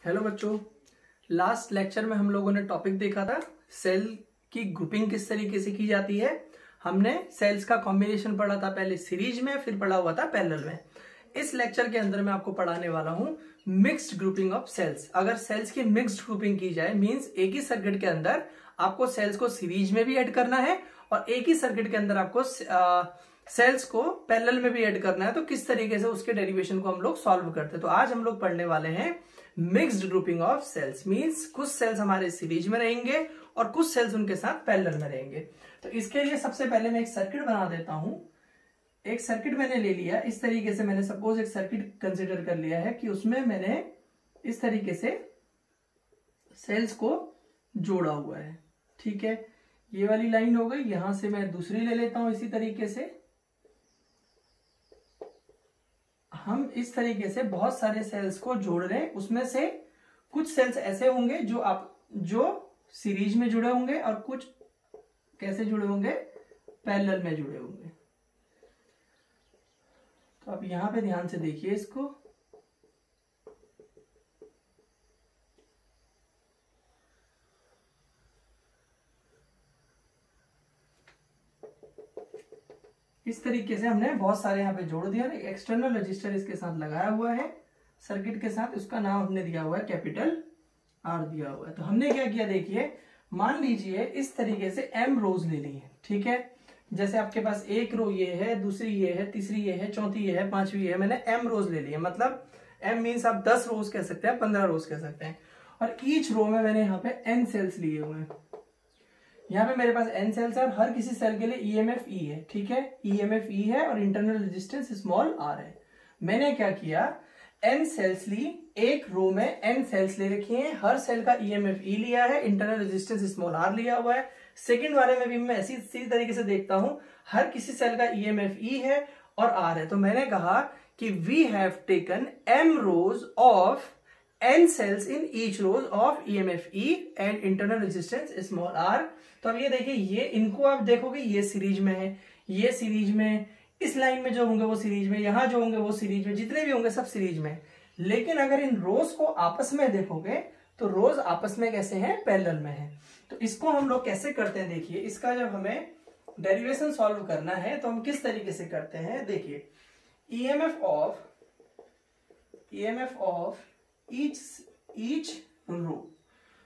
Hello बच्चों, last lecture में हम लोगों ने टॉपिक देखा था सेल की ग्रुपिंग किस तरीके से की जाती है। हमने सेल्स का कॉम्बिनेशन पढ़ा था, पहले सीरीज में, फिर पढ़ा हुआ था पैरेलल में। इस लेक्चर के अंदर मैं आपको पढ़ाने वाला हूं मिक्स्ड ग्रुपिंग ऑफ सेल्स। अगर सेल्स की मिक्स्ड ग्रुपिंग की जाए मींस एक ही सर्किट के अंदर आपको सेल्स को सीरीज में भी ऐड करना है और एक ही सर्किट के अंदर आपको सेल्स को पैरेलल में भी ऐड करना है, तो किस तरीके से उसके डेरिवेशन को हम लोग सॉल्व करते हैं। तो आज हम लोग पढ़ने वाले हैं mixed grouping of cells. Means कुछ सेल्स हमारे सीरीज में रहेंगे और कुछ सेल्स उनके साथ पैरेलल में रहेंगे। तो इसके लिए सबसे पहले मैं एक सर्किट बना देता हूं। एक सर्किट मैंने ले लिया इस तरीके से, मैंने सपोज एक सर्किट कंसिडर कर लिया है कि उसमें मैंने इस तरीके से सेल्स को जोड़ा हुआ है। ठीक है, ये वाली लाइन हो गई। यहां से मैं दूसरी ले लेता हूं। इसी तरीके से हम इस तरीके से बहुत सारे सेल्स को जोड़ रहे हैं। उसमें से कुछ सेल्स ऐसे होंगे जो सीरीज में जुड़े होंगे और कुछ कैसे जुड़े होंगे, पैरेलल में जुड़े होंगे। तो आप यहां पे ध्यान से देखिए इसको। इस तरीके से हमने बहुत सारे यहाँ पे जोड़ दिया। एक्सटर्नल रजिस्टर इसके साथ लगाया हुआ है सर्किट के साथ, उसका नाम हमने दिया हुआ है कैपिटल आर दिया हुआ है। तो हमने क्या किया, देखिए मान लीजिए इस तरीके से एम रोज ले ली है। ठीक है, जैसे आपके पास एक रो ये है, दूसरी ये है, तीसरी ये है, चौथी ये है, पांचवी ये है। मैंने एम रोज ले ली है, मतलब एम मीन्स आप 10 रोज कह सकते हैं, 15 रोज कह सकते हैं। और ईच रो में मैंने यहाँ पे एन सेल्स लिए हुए हैं। यहाँ पे मेरे पास एन सेल्स है और हर किसी सेल के लिए ईएमएफ ई है। ठीक है, ईएमएफ ई है और इंटरनल रेजिस्टेंस स्मॉल आर है। मैंने क्या किया, एन सेल्स ली, एक रो में एन सेल्स ले रखी हैं, हर सेल का ईएमएफ ई लिया है, इंटरनल रेजिस्टेंस स्मॉल आर लिया हुआ है। सेकंड वाले में भी मैं इसी तरीके से देखता हूं, हर किसी सेल का ईएमएफ ई है और आर है। तो मैंने कहा कि we have taken m rows of n cells in each rows of EMF E and internal resistance small r। तो अब ये देखिए, ये इनको आप देखोगे ये सीरीज में है, ये सीरीज में, इस लाइन में जो होंगे वो सीरीज में, यहां जो होंगे वो सीरीज में, जितने भी होंगे सब सीरीज में। लेकिन अगर इन रोज को आपस में देखोगे तो रोज आपस में कैसे हैं, पैरेलल में है। तो इसको हम लोग कैसे करते हैं, देखिए इसका जब हमें डेरिवेशन सॉल्व करना है तो हम किस तरीके से करते हैं। देखिए ईएमएफ ऑफ ईच रो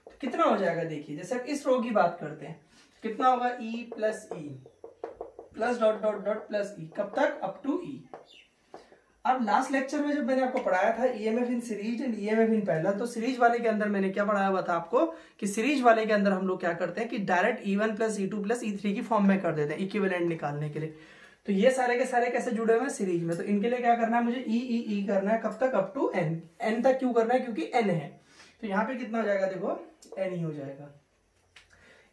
तो कितना हो जाएगा, देखिए जैसे अब इस रो की बात करते हैं, कितना होगा, E plus dot dot dot plus E, कब तक, अप टू ई। अब लास्ट लेक्चर में जब मैंने आपको पढ़ाया था EMF in series and EMF in parallel, तो सीरीज वाले के अंदर मैंने क्या पढ़ाया हुआ था आपको कि सीरीज वाले के अंदर हम लोग क्या करते हैं कि direct E1 plus E2 plus E3 की फॉर्म में कर देते हैं इक्विवेलेंट निकालने के लिए। तो ये सारे के सारे कैसे जुड़े हुए हैं, सीरीज में। तो इनके लिए क्या करना है, मुझे ई करना है, कब तक, अप टू एन। एन तक क्यों करना है, क्योंकि एन है। तो यहाँ पे कितना हो जाएगा, देखो एन ही हो जाएगा।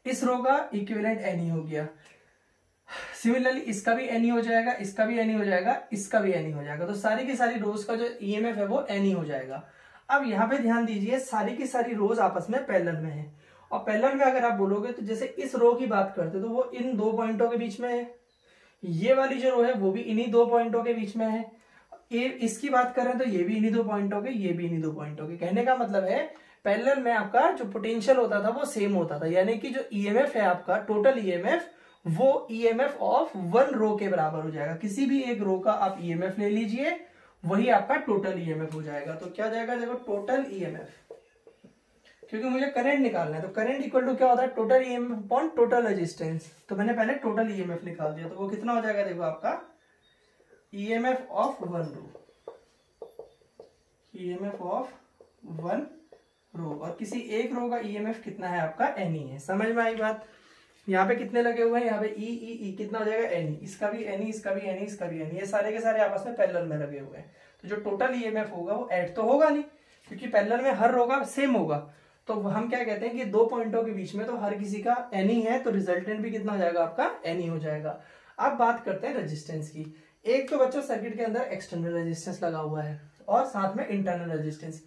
इस रो का इक्विवेलेंट एन ही हो गया। सिमिलरली इसका भी एन ही हो जाएगा, इसका भी एन ही हो जाएगा, इसका भी एन ही हो जाएगा। तो सारी की सारी रोज का जो ईएमएफ है वो एन ही हो जाएगा। अब यहाँ पे ध्यान दीजिए, सारी की सारी रोज आपस में पैरेलल में है। और पैरेलल में अगर आप बोलोगे तो जैसे इस रो की बात करते तो वो इन दो पॉइंटों के बीच में है, ये वाली जो रो है वो भी इन्हीं दो पॉइंटों के बीच में है। ये इसकी बात करें तो ये भी इन्हीं दो पॉइंटों के, ये भी इन्हीं दो पॉइंटों के। कहने का मतलब है पैरेलल में आपका जो पोटेंशियल होता था वो सेम होता था, यानी कि जो ईएमएफ है आपका टोटल ईएमएफ, वो ईएमएफ ऑफ वन रो के बराबर हो जाएगा। किसी भी एक रो का आप ईएमएफ ले लीजिए, वही आपका टोटल ईएमएफ हो जाएगा। तो क्या जाएगा, देखो टोटल ईएमएफ, क्योंकि मुझे करंट निकालना है। तो करंट इक्वल टू क्या होता है, total EMF upon total resistance. तो मैंने पहले टोटल ईएमएफ निकाल दिया, तो वो कितना हो जाएगा, देखो आपका EMF of one row, EMF of one row. और किसी एक रो का ईएमएफ कितना है आपका, एन ही है। समझ में आई बात। यहाँ पे कितने लगे हुए हैं, यहाँ पे ई कितना हो जाएगा, एन। इसका भी एन, इसका भी एन, इसका भी एन, ये सारे के सारे आपस में पैरेलल में लगे हुए हैं। तो जो टोटल ईएमएफ होगा वो ऐड तो होगा नहीं, क्योंकि पैरेलल में हर रो का सेम होगा। तो हम क्या कहते हैं कि दो पॉइंटों के बीच में तो हर किसी का एन ही है, तो रिजल्टेंट भी कितना हो जाएगा आपका, एन ही हो जाएगा। अब बात करते हैं रेजिस्टेंस की। एक तो बच्चों सर्किट के अंदर एक्सटर्नल रेजिस्टेंस लगा हुआ है और साथ में इंटरनल रेजिस्टेंस।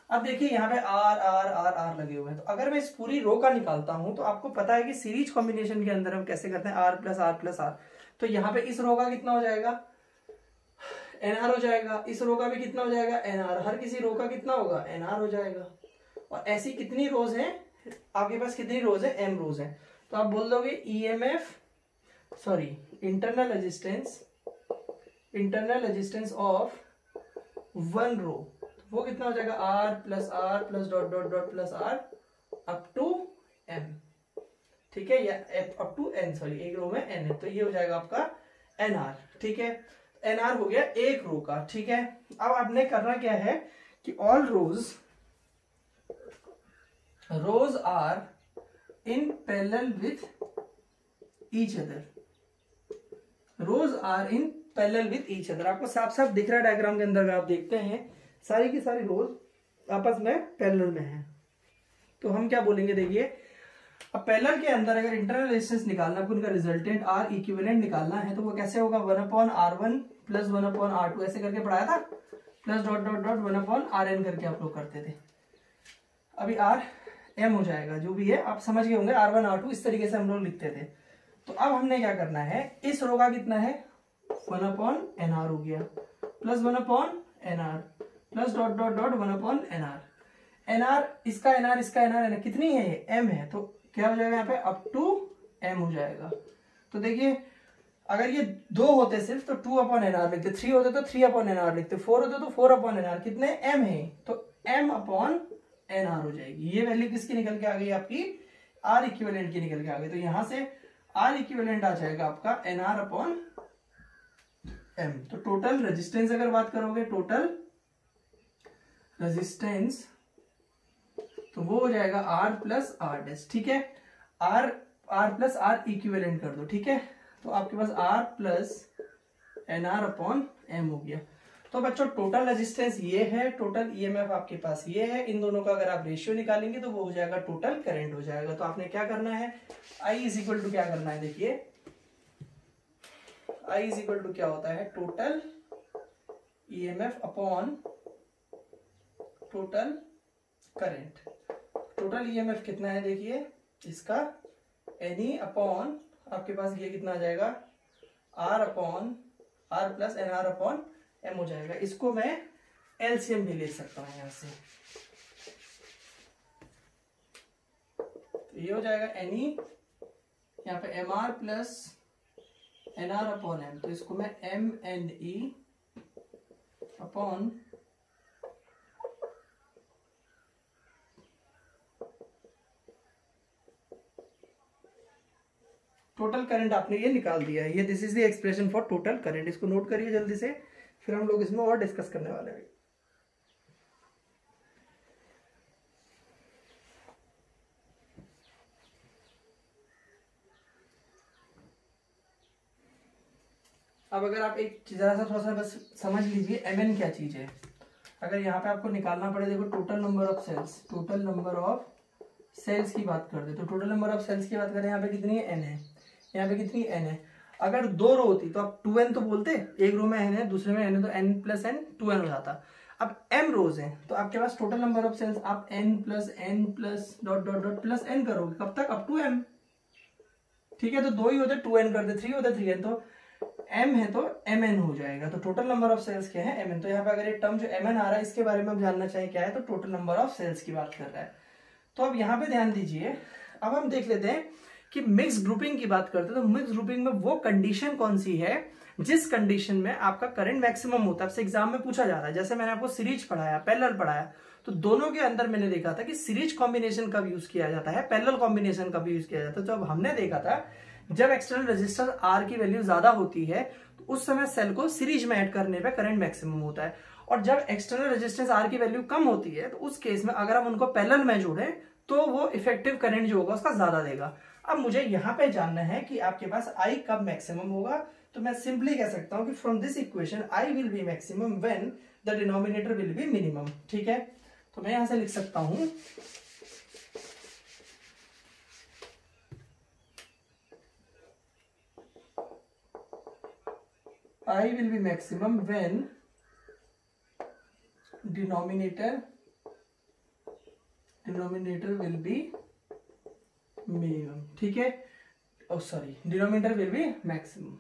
अब देखिए यहाँ पे आर आर आर आर लगे हुए हैं। तो अगर मैं इस पूरी रो का निकालता हूं तो आपको पता है कि सीरीज कॉम्बिनेशन के अंदर हम कैसे करते हैं, r plus r plus r. तो यहाँ पे इस रो का कितना हो जाएगा, एनआर हो जाएगा। इस रो का भी कितना हो जाएगा, एनआर। हर किसी रो का कितना होगा, एनआर हो जाएगा। और ऐसी कितनी रोज हैं आपके पास, कितनी रोज है, m रोज है। तो आप बोल दोगे internal resistance of one row, वो कितना हो जाएगा, r plus dot dot dot plus r up to m, ठीक है, या अप टू n, सॉरी एक रो में n है, तो ये हो जाएगा आपका nr, ठीक है। nr हो गया एक रो का, ठीक है। अब आपने करना क्या है कि all rows are in parallel with each other, rows are in parallel with each other. आपको साफ साफ दिख रहा है डायग्राम के अंदर, आप देखते हैं सारी की सारी रोज आपस में पैरेलल में है। तो हम क्या बोलेंगे, देखिए अब पैरेलल के अंदर अगर इंटरनल रेजिस्टेंस निकालना है, उनका रिजल्टेंट आर इक्विवेलेंट निकालना है, तो वो कैसे होगा, 1/r1 प्लस 1/r2 ऐसे करके पढ़ाया था, plus dot dot dot 1/rn करके आप लोग करते थे। अभी आर एम हो जाएगा, जो भी है आप समझ गए होंगे, r1 r2 इस तरीके से हम लोग लिखते थे। तो अब हमने क्या करना है, इस रो का कितना है 1/nr हो गया, plus 1/nr plus dot dot dot 1/nr, nr इसका nr इसका nr कितनी है, ये m है, तो क्या हो जाएगा यहाँ पे अप टू m हो जाएगा। तो देखिए अगर ये 2 होते सिर्फ तो 2/nr लिखते, 3 होते तो 3/nr लिखते, 4 होते तो 4/nr, कितने m है तो m/nr हो जाएगी। ये वैल्यू किसकी निकल के आ गई, आपकी R इक्विवेलेंट की निकल के आ गई। तो यहां से R इक्विवेलेंट आ जाएगा आपका nr/m। तो टोटल रेजिस्टेंस अगर बात करोगे, टोटल रेजिस्टेंस तो वो हो जाएगा R प्लस R डैश, ठीक है, R प्लस R इक्विवेलेंट कर दो, ठीक है। तो आपके पास R प्लस nr/m हो गया। तो बच्चों टोटल रेजिस्टेंस ये है, टोटल ईएमएफ आपके पास ये है, इन दोनों का अगर आप रेशियो निकालेंगे तो वो हो जाएगा टोटल करंट हो जाएगा। तो आपने क्या करना है, I इज इक्वल टू क्या करना है, देखिए I इज इक्वल टू क्या होता है, total EMF upon total current. Total EMF कितना है, देखिए इसका एनी अपॉन आपके पास ये कितना आ जाएगा, R प्लस nr/m हो जाएगा। इसको मैं एलसीएम भी ले सकता हूं यहां से, तो ये हो जाएगा एनी यहाँ पे mr प्लस nr/m, तो इसको मैं mne अपॉन टोटल करंट आपने ये निकाल दिया है। ये this is the expression for total current. इसको नोट करिए जल्दी से, फिर हम लोग इसमें और डिस्कस करने वाले हैं। अब अगर आप एक जरा सा थोड़ा सा बस समझ लीजिए mn क्या चीज है। अगर यहाँ पे आपको निकालना पड़े, देखो total number of cells, total number of cells की बात करते, तो टोटल नंबर ऑफ सेल्स की बात करें, यहाँ पे कितनी है, n है, यहाँ पे कितनी n है। अगर 2 रो होती तो आप 2n तो बोलते, एक रो में n है दूसरे में n है, तो n प्लस n 2n हो जाता। अब m रोज हैं तो आपके पास टोटल नंबर ऑफ सेल्स आप n plus dot dot dot plus n करोगे, कब तक, अप टू m, ठीक है। तो 2 ही होते 2n करते, 3 होते 3n, तो m है तो mn हो जाएगा। तो टोटल नंबर ऑफ सेल्स क्या है, mn। तो यहाँ पे अगर ये टर्म जो mn आ रहा है इसके बारे में हम जानना चाहिए क्या है, तो टोटल नंबर ऑफ सेल्स की बात कर रहा है। तो अब यहाँ पे ध्यान दीजिए, अब हम देख लेते हैं कि मिक्स ग्रुपिंग की बात करते हैं। तो मिक्स ग्रुपिंग में वो कंडीशन कौन सी है जिस कंडीशन में आपका करंट मैक्सिमम होता है, आपसे एग्जाम में पूछा जा रहा है। जैसे मैंने आपको सीरीज पढ़ाया, पैरेलल पढ़ाया, तो दोनों के अंदर मैंने देखा था कि सीरीज कॉम्बिनेशन कब यूज किया जाता है, पैरेलल कॉम्बिनेशन कब यूज किया जाता है। तो अब हमने देखा था जब एक्सटर्नल रेजिस्टर आर की वैल्यू ज्यादा होती है तो उस समय सेल को सीरीज में ऐड करने पे करंट मैक्सिमम होता है, और जब एक्सटर्नल रेजिस्टेंस आर की वैल्यू कम होती है तो उस केस में अगर हम उनको पैरेलल में जोड़ें तो वो इफेक्टिव करंट जो होगा उसका ज्यादा देगा। अब मुझे यहां पे जानना है कि आपके पास I कब मैक्सिमम होगा, तो मैं सिंपली कह सकता हूं कि from this equation I will be maximum when the denominator will be minimum, ठीक है। तो मैं यहां से लिख सकता हूं I will be maximum when denominator will be minimum, ठीक है। Sorry, denominator will be maximum.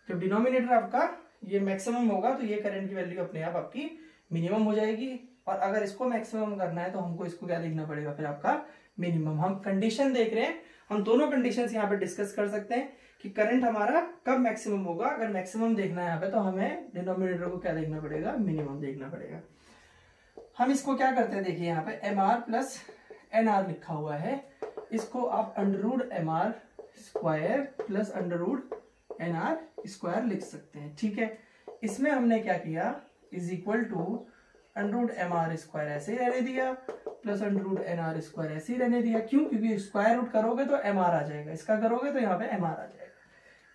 जब डिनोमिनेटर आपका ये मैक्सिमम होगा तो ये करंट की वैल्यू अपने आप आपकी मिनिमम हो जाएगी, और अगर इसको मैक्सिमम करना है तो हमको इसको क्या देखना पड़ेगा, फिर आपका मिनिमम। हम कंडीशन देख रहे हैं, हम दोनों कंडीशंस यहाँ पे डिस्कस कर सकते हैं कि करंट हमारा कब मैक्सिमम होगा। अगर मैक्सिमम देखना है यहाँ पे तो हमें डिनोमिनेटर को क्या देखना पड़ेगा, मिनिमम देखना पड़ेगा। हम इसको क्या करते हैं, देखिए यहाँ पे mr प्लस nr लिखा हुआ है, इसको आप √mr square plus √nr square लिख सकते हैं, ठीक है। इसमें हमने क्या किया, is equal to √mr square ऐसे ही रहने दिया प्लस √nr स्क्वायर ऐसे ही रहने दिया। क्यों, क्योंकि स्क्वायर रूट करोगे तो mr आ जाएगा, इसका करोगे तो यहाँ पे mr आ जाएगा।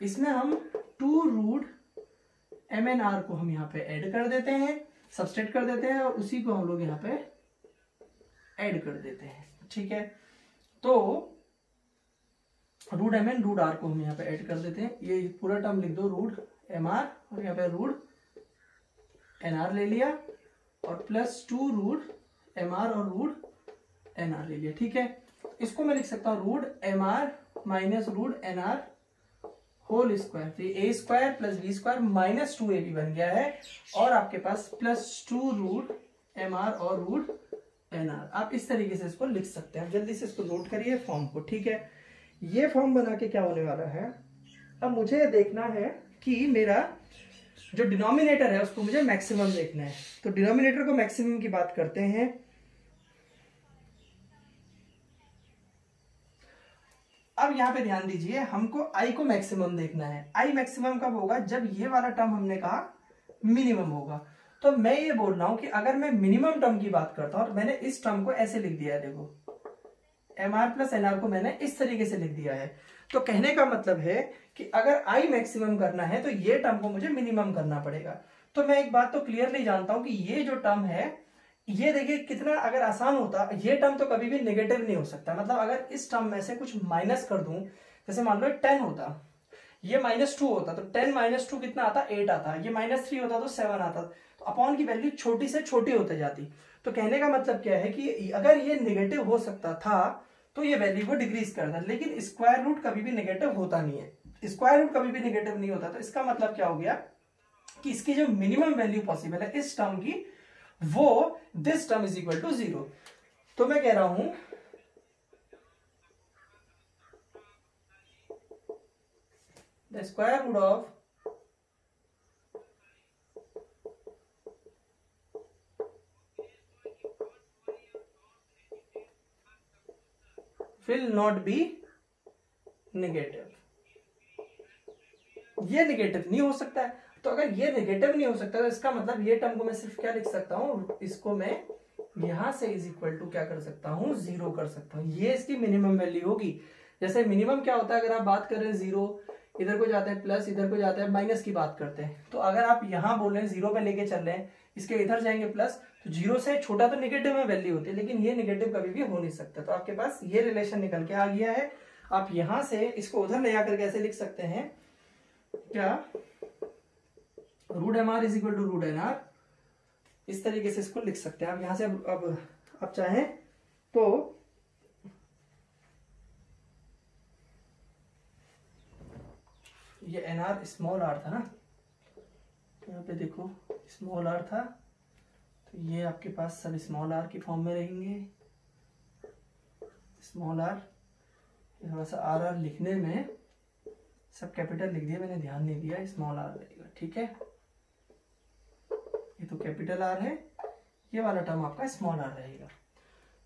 इसमें हम 2√mnr को हम यहाँ पे ऐड कर देते हैं, सब्सट्रैक्ट कर देते हैं, और उसी को हम लोग यहाँ पे ऐड कर देते हैं, ठीक है। तो √mn √r को हम यहाँ पे ऐड कर देते हैं, ये पूरा टर्म लिख दो √mr और यहाँ पे √nr ले लिया और प्लस 2√mr और √nr ले लिया, ठीक है। इसको मैं लिख सकता हूँ √mr minus √nr whole square, तो ये a square plus b square minus 2ab बन गया है, और आपके पास प्लस 2√mr और √nr। आप इस तरीके से इसको लिख सकते हैं। जल्दी से इसको नोट करिए फॉर्म को, ठीक है। ये फॉर्म बना के क्या होने वाला है, अब मुझे देखना है कि मेरा जो डिनोमिनेटर है उसको मुझे मैक्सिमम देखना है। तो डिनोमिनेटर को मैक्सिमम की बात करते हैं। अब यहां पे ध्यान दीजिए, हमको i को मैक्सिमम देखना है। i मैक्सिमम कब होगा, जब ये वाला टर्म हमने कहा मिनिमम होगा। तो मैं ये बोल रहा हूं कि अगर मैं मिनिमम टर्म की बात करता हूं तो मैंने इस टर्म को ऐसे लिख दिया है, देखो mr प्लस nr को मैंने इस तरीके से लिख दिया है। तो कहने का मतलब है कि अगर i मैक्सिमम करना है तो ये टर्म को मुझे मिनिमम करना पड़ेगा। तो मैं एक बात तो क्लियरली जानता हूं कि ये जो टर्म है, ये देखिए कितना अगर आसान होता, ये टर्म तो कभी भी नेगेटिव नहीं हो सकता। मतलब अगर इस टर्म में से कुछ माइनस कर दूं, जैसे मान लो 10 होता, ये -2 होता, तो 10 - 2 कितना आता, 8 आता। ये -3 होता तो 7 आता। तो अपॉन की वैल्यू छोटी से छोटी होते जाती। तो कहने का मतलब क्या है कि अगर ये नेगेटिव हो सकता था तो ये वैल्यू को डिक्रीज करता, लेकिन स्क्वायर रूट कभी भी नेगेटिव होता नहीं है। स्क्वायर रूट कभी भी नेगेटिव नहीं होता। तो इसका मतलब क्या हो गया कि इसकी जो मिनिमम वैल्यू पॉसिबल है इस टर्म की, वो this term is equal to 0। तो मैं कह रहा हूं the square root of will not be negative। ये नेगेटिव नहीं हो सकता है। तो अगर ये नेगेटिव नहीं हो सकता तो इसका मतलब ये टर्म को मैं सिर्फ क्या लिख सकता हूं, इसको मैं यहां से इज इक्वल टू क्या कर सकता हूं, 0 कर सकता हूं। ये इसकी मिनिमम वैल्यू होगी। जैसे मिनिमम क्या होता है, अगर आप बात कर रहे हैं 0, इधर को जाता है प्लस, इधर को जाता है माइनस की बात करते हैं। तो अगर आप यहां बोल रहे हैं 0 पे लेके चल रहे हैं, इसके इधर जाएंगे प्लस, तो 0 से छोटा तो नेगेटिव में वैल्यू होती है, लेकिन ये नेगेटिव कभी भी हो नहीं सकता। तो आपके पास ये रिलेशन निकल के आ गया है। आप यहां से इसको उधर ले जाकर कैसे लिख सकते हैं, क्या √mr is equal to √nr, इस तरीके से इसको लिख सकते हैं आप यहां से। अब आप चाहें तो ये nr स्मॉल r था ना, यहाँ पे देखो स्मॉल r था, तो ये आपके पास सब स्मॉल r की फॉर्म में रहेंगे। स्मॉल r, थोड़ा सा r लिखने में सब कैपिटल लिख दिया, मैंने ध्यान नहीं दिया, स्मॉल r रहेगा, ठीक है। ये तो कैपिटल R है, ये वाला टर्म आपका स्मॉल r रहेगा।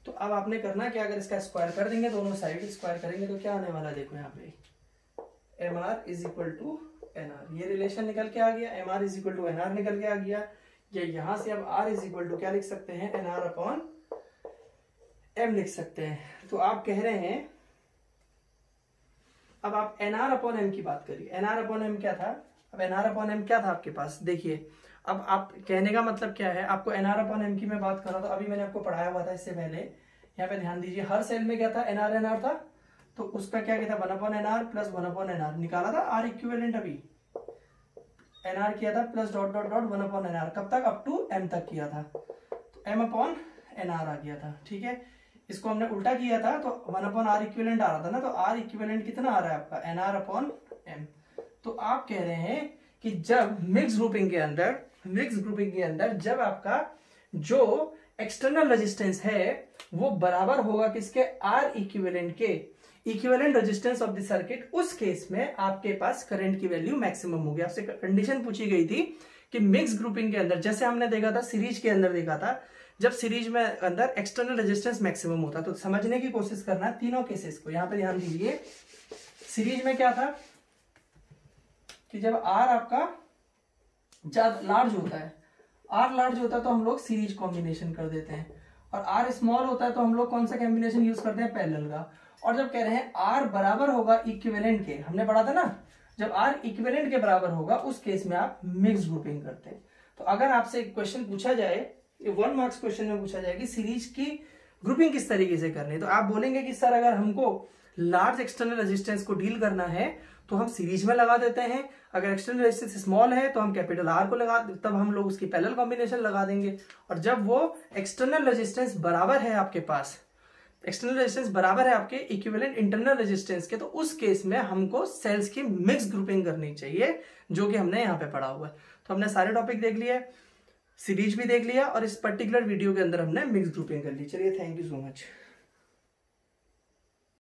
तो अब आपने करना क्या, अगर इसका स्क्वायर कर देंगे, दोनों साइड स्क्वायर करेंगे तो क्या आने वाला, देखो यहाँ पे mr is equal to nr, ये रिलेशन निकल के आ गया। mr is equal to nr निकल के आ गया। ये यहां से अब r इज इक्वल टू क्या लिख सकते हैं, nr अपॉन m लिख सकते हैं। तो आप कह रहे हैं, अब आप nr अपॉन m की बात करिए। nr अपॉन m क्या था, अब nr अपॉन m क्या था आपके पास, देखिए। अब आप कहने का मतलब क्या है, आपको nr अपॉन m की मैं बात कर रहा था, अभी मैंने आपको पढ़ाया हुआ था इससे पहले। यहाँ पे ध्यान दीजिए, हर सेल में क्या था, nr था, तो उसका क्या था 1 upon nr plus 1 upon nr निकाला था, r इक्विवेलेंट अभी nr किया था plus dot dot dot 1 upon nr, कब तक, अप टू m तक किया था, तो m अपॉन nr आ गया था, ठीक है। इसको हमने उल्टा किया था तो 1 अपॉन r इक्विवेलेंट आ रहा था ना, तो r इक्विवेलेंट कितना आ रहा है आपका, nr अपॉन m। तो आप कह रहे हैं कि जब मिक्स ग्रुपिंग के अंदर जब आपका जो एक्सटर्नल रेजिस्टेंस है वो बराबर होगा किसके, आर इक्विवेलेंट के, equivalent resistance of the circuit, उस केस में आपके पास करंट की वैल्यू मैक्सिमम होगी। आपसे कंडीशन पूछी गई थी कि मिक्स ग्रुपिंग के अंदर, जैसे हमने देखा था सीरीज के अंदर देखा था, जब सीरीज में अंदर एक्सटर्नल रेजिस्टेंस मैक्सिमम होता, तो समझने की कोशिश करना तीनों केसेस को। यहां पे ध्यान दीजिए, सीरीज में क्या था कि जब आर आपका ज्यादा लार्ज होता है, आर लार्ज होता है तो हम लोग सीरीज कॉम्बिनेशन कर देते हैं, और आर स्मॉल होता है तो हम लोग कौन सा कॉम्बिनेशन यूज करते हैं, पैरेलल का। और जब कह रहे हैं आर बराबर होगा इक्विवेलेंट के, हमने पढ़ा था ना, जब आर इक्विवेलेंट के बराबर होगा उस केस में आप मिक्स ग्रुपिंग करते हैं। तो अगर आपसे एक क्वेश्चन पूछा जाए, 1 मार्क्स क्वेश्चन में पूछा जाए कि सीरीज की ग्रुपिंग किस तरीके से करनी है, तो आप बोलेंगे कि सर अगर हमको लार्ज एक्सटर्नल रेजिस्टेंस को डील करना है तो हम सीरीज में लगा देते हैं, अगर एक्सटर्नल रेजिस्टेंस स्मॉल है तो हम कैपिटल आर को लगा, तब हम लोग उसकी पैरेलल कॉम्बिनेशन लगा देंगे। और जब वो एक्सटर्नल रेजिस्टेंस बराबर है आपके पास, एक्सटर्नल रेजिस्टेंस बराबर है आपके इक्विवेलेंट इंटरनल रेजिस्टेंस के, तो उस केस में हमको सेल्स की मिक्स ग्रुपिंग करनी चाहिए, जो कि हमने यहाँ पे पढ़ा हुआ है। तो हमने सारे टॉपिक देख लिए, सीरीज भी देख लिया, और इस पर्टिकुलर वीडियो के अंदर हमने मिक्स ग्रुपिंग कर ली। चलिए, थैंक यू सो मच।